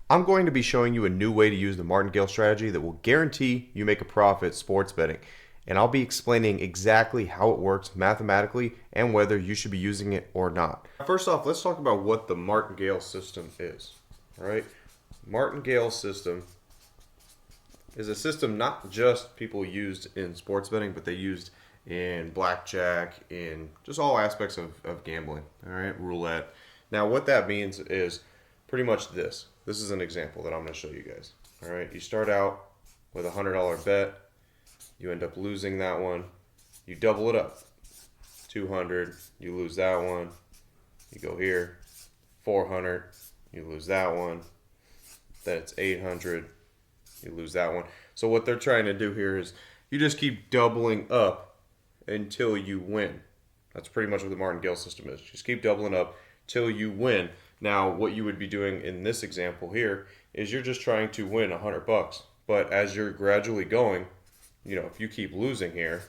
I'm going to be showing you a new way to use the Martingale strategy that will guarantee you make a profit sports betting. And I'll be explaining exactly how it works mathematically and whether you should be using it or not. First off, let's talk about what the Martingale system is. All right? Martingale system is a system not just people used in sports betting, but they used in blackjack, in just all aspects of gambling, all right, roulette. Now, what that means is pretty much this. This is an example that I'm going to show you guys. All right, you start out with a $100 bet, you end up losing that one, you double it up, 200, you lose that one, you go here, 400, you lose that one, then it's 800, you lose that one. So what they're trying to do here is you just keep doubling up until you win. That's pretty much what the Martingale system is. Just keep doubling up till you win. Now, what you would be doing in this example here is you're just trying to win $100. But as you're gradually going, if you keep losing here,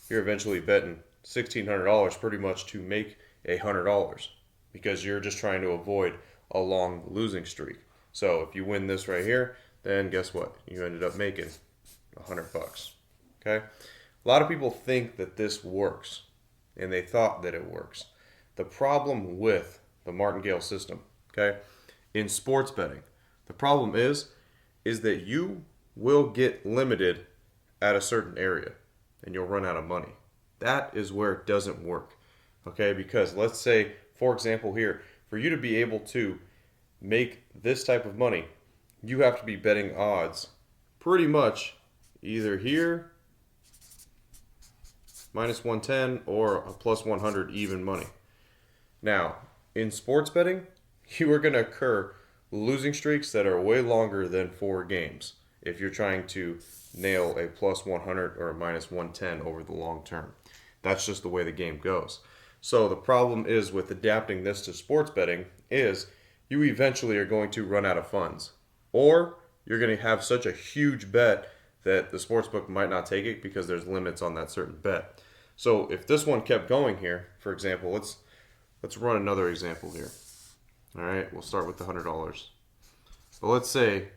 you're eventually betting $1,600 pretty much to make $100 because you're just trying to avoid a long losing streak. So if you win this right here, then guess what? You ended up making $100. Okay? A lot of people think that this works, and they thought that it works. The problem with the Martingale system, okay, in sports betting, the problem is that you will get limited at a certain area, and you'll run out of money. That is where it doesn't work, okay? Because let's say, for example, here, for you to be able to make this type of money, you have to be betting odds pretty much either here minus 110 or a plus 100 even money. Now, in sports betting, you are going to occur losing streaks that are way longer than 4 games if you're trying to nail a plus 100 or a minus 110 over the long term. That's just the way the game goes. So the problem is with adapting this to sports betting is you eventually are going to run out of funds. Or you're going to have such a huge bet that the sportsbook might not take it because there's limits on that certain bet. So if this one kept going here, for example, let's run another example here. All right, we'll start with the $100. But let's say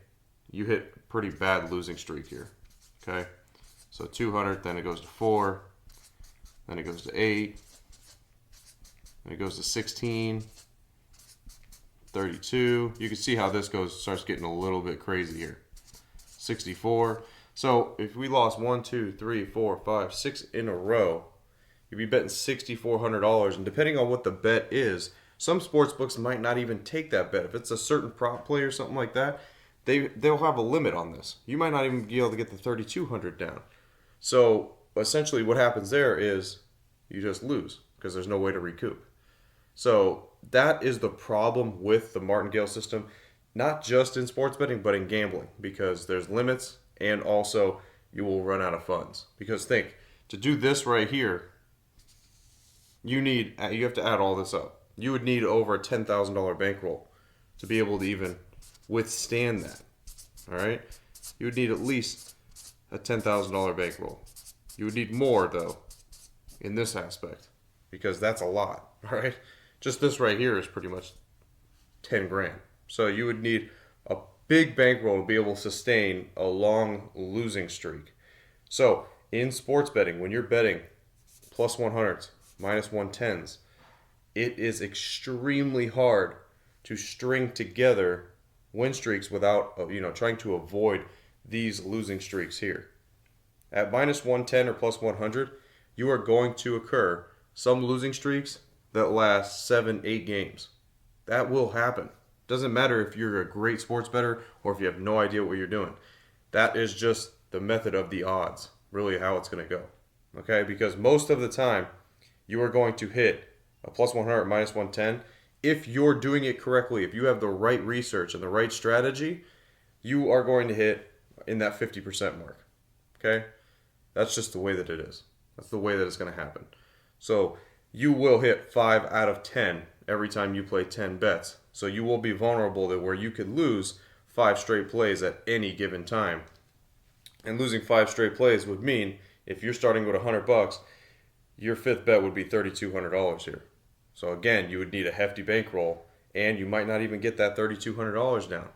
you hit a pretty bad losing streak here. Okay, so 200, then it goes to 4, then it goes to 8, then it goes to 16, 32. You can see how this starts getting a little bit crazy here. 64. So if we lost 1, 2, 3, 4, 5, 6 in a row, you'd be betting $6,400. And depending on what the bet is, some sports books might not even take that bet. If it's a certain prop play or something like that, they'll have a limit on this. You might not even be able to get the 3,200 down. So essentially what happens there is you just lose because there's no way to recoup. So that is the problem with the Martingale system, not just in sports betting, but in gambling, because there's limits and also you will run out of funds. Because think, to do this right here, you have to add all this up. You would need over a $10,000 bankroll to be able to even withstand that. All right? You would need at least a $10,000 bankroll. You would need more, though, in this aspect, because that's a lot. All right? Just this right here is pretty much 10 grand. So you would need a big bankroll to be able to sustain a long losing streak. So in sports betting, when you're betting plus 100s, minus 110s, it is extremely hard to string together win streaks without, trying to avoid these losing streaks here. At minus 110 or plus 100, you are going to occur some losing streaks that last 7, 8 games. That will happen. Doesn't matter if you're a great sports bettor or if you have no idea what you're doing. That is just the method of the odds, really how it's going to go. Okay? Because most of the time, you are going to hit a plus 100, minus 110. If you're doing it correctly, if you have the right research and the right strategy, you are going to hit in that 50% mark. Okay? That's just the way that it is. That's the way that it's going to happen. So you will hit 5 out of 10 every time you play 10 bets. So you will be vulnerable to where you could lose 5 straight plays at any given time. And losing 5 straight plays would mean if you're starting with $100, your 5th bet would be $3,200 here. So again, you would need a hefty bankroll, and you might not even get that $3,200 down.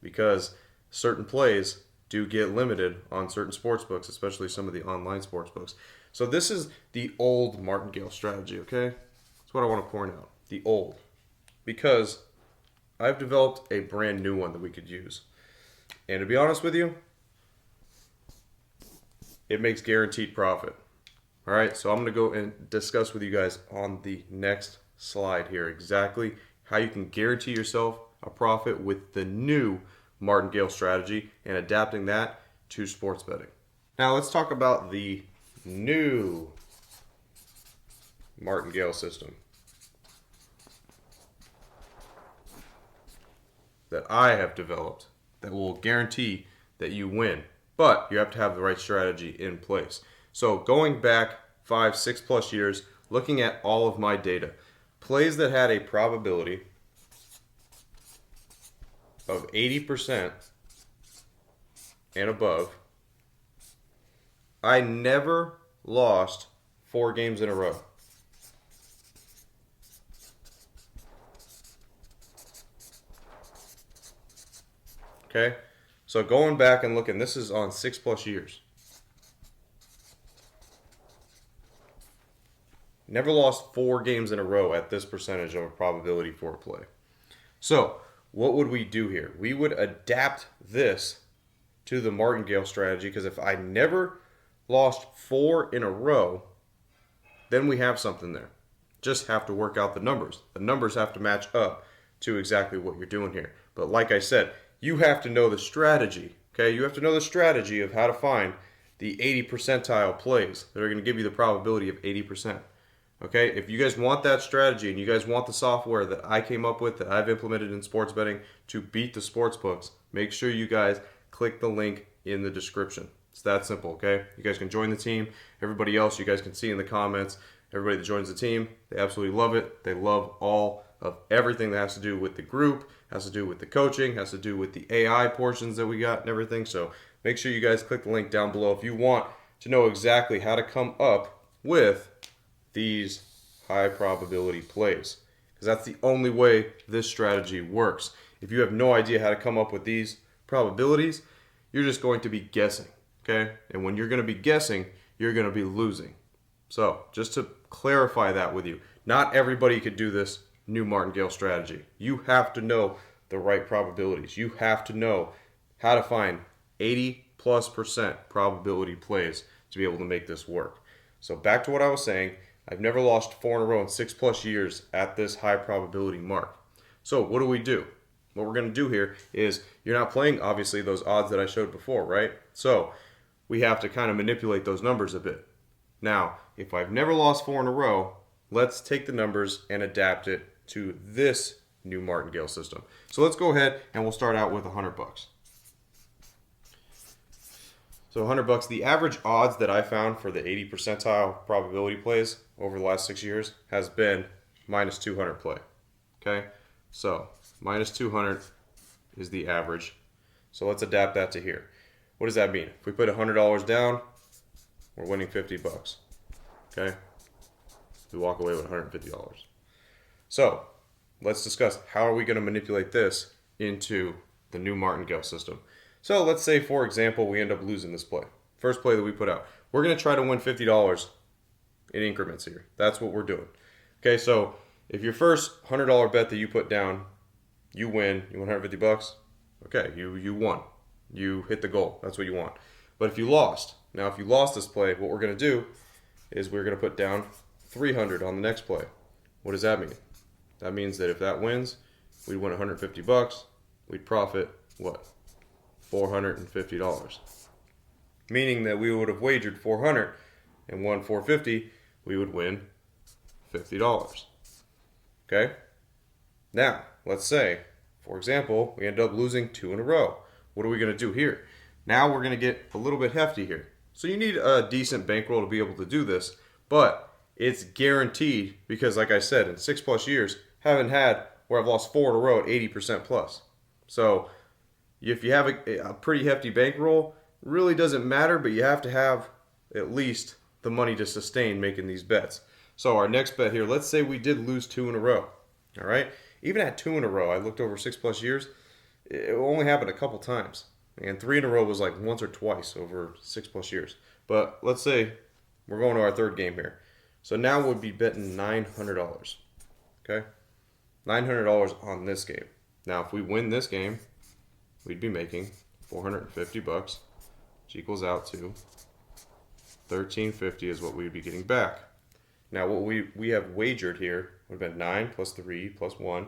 because certain plays do get limited on certain sports books, especially some of the online sports books. So this is the old Martingale strategy, okay? That's what I want to point out. The old. Because I've developed a brand new one that we could use. And to be honest with you, it makes guaranteed profit. All right, so I'm going to go and discuss with you guys on the next slide here exactly how you can guarantee yourself a profit with the new Martingale strategy and adapting that to sports betting. Now let's talk about the new Martingale system that I have developed that will guarantee that you win, but you have to have the right strategy in place. So going back 5, 6+ years, looking at all of my data, plays that had a probability of 80% and above, I never lost 4 games in a row. Okay, so going back and looking, this is on 6+ years. Never lost 4 games in a row at this percentage of a probability for a play. So what would we do here? We would adapt this to the Martingale strategy, because if I never lost 4 in a row, then we have something there. Just have to work out the numbers. The numbers have to match up to exactly what you're doing here. But like I said, you have to know the strategy. Okay, you have to know the strategy of how to find the 80 percentile plays that are going to give you the probability of 80%. Okay, if you guys want that strategy and you guys want the software that I came up with, that I've implemented in sports betting to beat the sports books, make sure you guys click the link in the description. It's that simple, okay? You guys can join the team. Everybody else, you guys can see in the comments, everybody that joins the team, they absolutely love it. They love all of everything that has to do with the group, has to do with the coaching, has to do with the AI portions that we got and everything. So make sure you guys click the link down below if you want to know exactly how to come up with these high probability plays, because that's the only way this strategy works. If you have no idea how to come up with these probabilities, you're just going to be guessing, okay? And when you're going to be guessing, you're going to be losing. So just to clarify that with you, not everybody could do this new Martingale strategy. You have to know the right probabilities. You have to know how to find 80+% probability plays to be able to make this work. So back to what I was saying, I've never lost 4 in a row in 6+ years at this high probability mark. So what do we do? What we're going to do here is, you're not playing obviously those odds that I showed before, right? So we have to kind of manipulate those numbers a bit. Now, if I've never lost 4 in a row, let's take the numbers and adapt it to this new Martingale system. So let's go ahead and we'll start out with $100. So $100, the average odds that I found for the 80 percentile probability plays over the last 6 years has been -200 play. Okay, so -200 is the average. So let's adapt that to here. What does that mean? If we put $100 down, we're winning $50. Okay, we walk away with $150. So let's discuss how are we going to manipulate this into the new Martingale system. So let's say, for example, we end up losing this play. First play that we put out. We're going to try to win $50 in increments here. That's what we're doing. Okay, so if your first $100 bet that you put down, you win. You win $150. Okay, you won. You hit the goal. That's what you want. But if you lost, now if you lost this play, what we're going to do is we're going to put down $300 on the next play. What does that mean? That means that if that wins, we'd win $150. We'd profit what? $450. Meaning that we would have wagered 400 and won 450, we would win $50. Okay? Now, let's say, for example, we end up losing 2 in a row. What are we going to do here? Now we're going to get a little bit hefty here. So you need a decent bankroll to be able to do this, but it's guaranteed because, like I said, in 6+ years, haven't had where I've lost 4 in a row at 80% plus. So if you have a pretty hefty bankroll, really doesn't matter, but you have to have at least the money to sustain making these bets. So our next bet here, let's say we did lose 2 in a row. All right, even at 2 in a row, I looked over 6+ years, it only happened a couple times. And 3 in a row was like once or twice over 6+ years. But let's say we're going to our third game here. So now we'd be betting $900. Okay? $900 on this game. Now, if we win this game, we'd be making $450, which equals out to $13.50 is what we'd be getting back. Now, what we have wagered here would have been 9 plus 3 plus 1.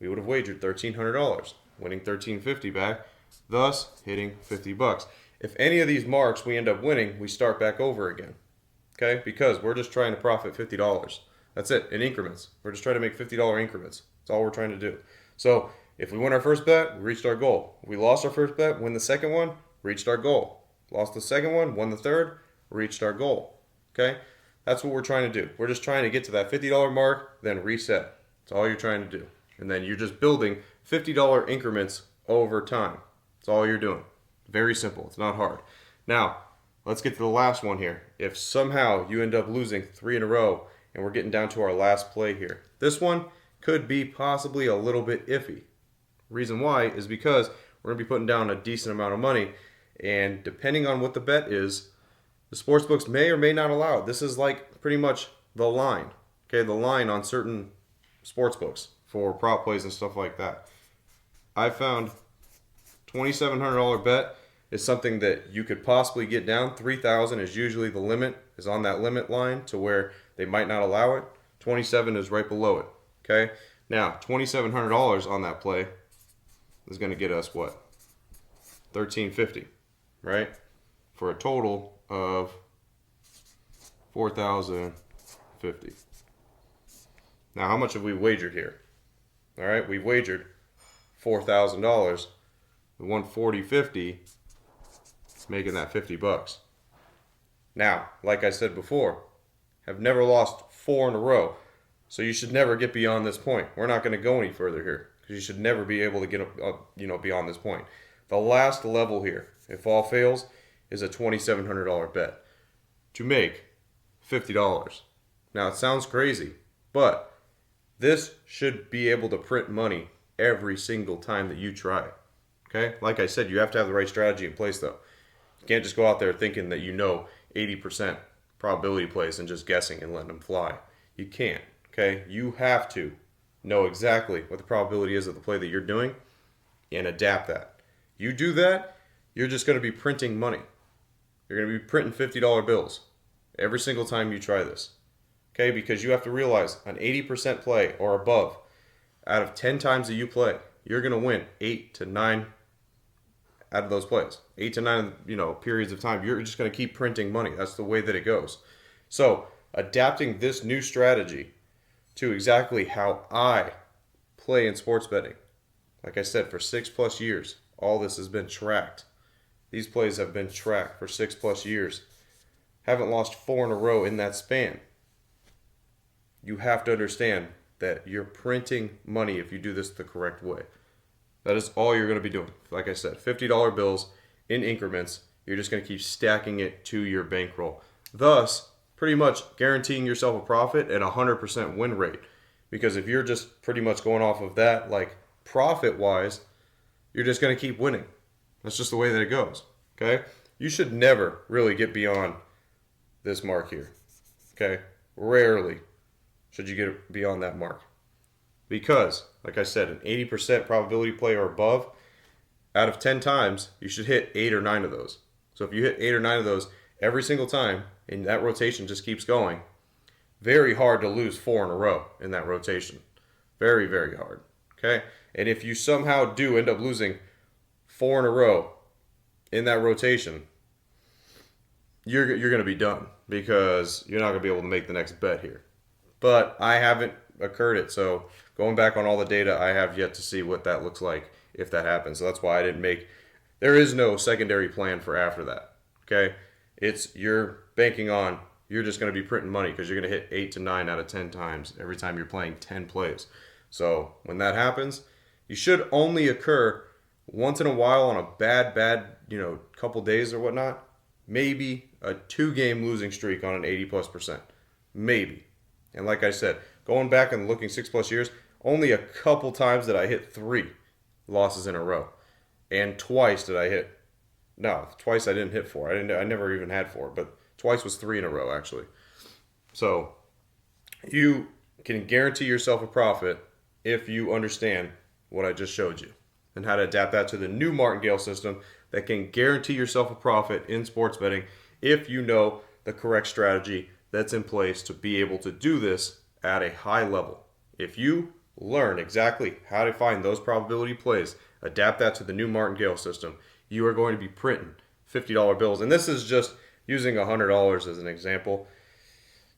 We would have wagered $1,300, winning $13.50 back, thus hitting $50. If any of these marks we end up winning, we start back over again. Okay? Because we're just trying to profit $50. That's it, in increments. We're just trying to make $50 increments. That's all we're trying to do. So, if we win our first bet, we reached our goal. If we lost our first bet, win the second one, reached our goal. Lost the second one, won the third, reached our goal. Okay? That's what we're trying to do. We're just trying to get to that $50 mark, then reset. That's all you're trying to do. And then you're just building $50 increments over time. That's all you're doing. Very simple. It's not hard. Now, let's get to the last one here. If somehow you end up losing 3 in a row and we're getting down to our last play here, this one could be possibly a little bit iffy. Reason why is because we're going to be putting down a decent amount of money, and depending on what the bet is, the sports books may or may not allow it. This is like pretty much the line. Okay, the line on certain sports books for prop plays and stuff like that. I found $2,700 bet is something that you could possibly get down. $3,000 is usually the limit, is on that limit line to where they might not allow it. $27 is right below it. Okay, now $2,700 on that play is going to get us what? $13.50, right? For a total of $4,050. Now, how much have we wagered here? All right, we wagered $4,000. We won $40.50, making that $50. Now, like I said before, have never lost 4 in a row, so you should never get beyond this point. We're not going to go any further here because you should never be able to get beyond this point. The last level here, if all fails, is a $2,700 bet to make $50. Now, it sounds crazy, but this should be able to print money every single time that you try. Okay? Like I said, you have to have the right strategy in place, though. You can't just go out there thinking that you know 80% probability plays and just guessing and letting them fly. You can't. Okay? You have to know exactly what the probability is of the play that you're doing and adapt that. You do that, you're just going to be printing money. You're going to be printing $50 bills every single time you try this. Okay? Because you have to realize an 80% play or above, out of 10 times that you play, you're going to win 8 to 9 out of those plays. 8 to 9, periods of time. You're just going to keep printing money. That's the way that it goes. So, adapting this new strategy to exactly how I play in sports betting. Like I said, for 6+ years, all this has been tracked. These plays have been tracked for 6+ years. Haven't lost 4 in a row in that span. You have to understand that you're printing money if you do this the correct way. That is all you're going to be doing. Like I said, $50 bills in increments. You're just going to keep stacking it to your bankroll. Thus, pretty much guaranteeing yourself a profit at 100% win rate. Because if you're just pretty much going off of that, like profit-wise, you're just going to keep winning. That's just the way that it goes. Okay? You should never really get beyond this mark here. Okay? Rarely should you get beyond that mark. Because, like I said, an 80% probability play or above, out of 10 times, you should hit 8 or 9 of those. So if you hit 8 or 9 of those every single time, and that rotation just keeps going, very hard to lose 4 in a row in that rotation. Very, very hard. Okay? And if you somehow do end up losing 4 in a row in that rotation, you're going to be done because you're not going to be able to make the next bet here. But I haven't occurred it, so going back on all the data, I have yet to see what that looks like if that happens. So that's why I didn't make. There is no secondary plan for after that. Okay, you're banking on you're just going to be printing money because you're going to hit 8 to 9 out of 10 times every time you're playing 10 plays. So when that happens, you should only occur once in a while on a bad, couple days or whatnot. Maybe a 2-game losing streak on an 80+%. Maybe. And like I said, going back and looking 6+ years, only a couple times that I hit 3 losses in a row. and twice did I hit. No, twice I didn't hit 4. I never even had 4, but twice was 3 in a row actually. So you can guarantee yourself a profit if you understand what I just showed you and how to adapt that to the new Martingale system that can guarantee yourself a profit in sports betting if you know the correct strategy that's in place to be able to do this at a high level. If you learn exactly how to find those probability plays, adapt that to the new Martingale system, you are going to be printing $50 bills. And this is just using $100 as an example.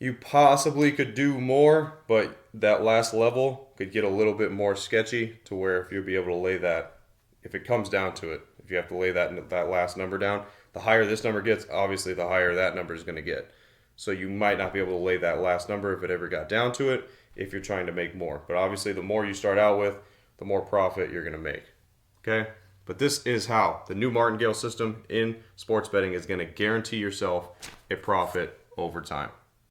You possibly could do more, but that last level could get a little bit more sketchy to where if you'll be able to lay that, if it comes down to it, if you have to lay that last number down, the higher this number gets, obviously the higher that number is going to get. So you might not be able to lay that last number if it ever got down to it if you're trying to make more. But obviously the more you start out with, the more profit you're going to make. Okay? But this is how the new Martingale system in sports betting is going to guarantee yourself a profit over time.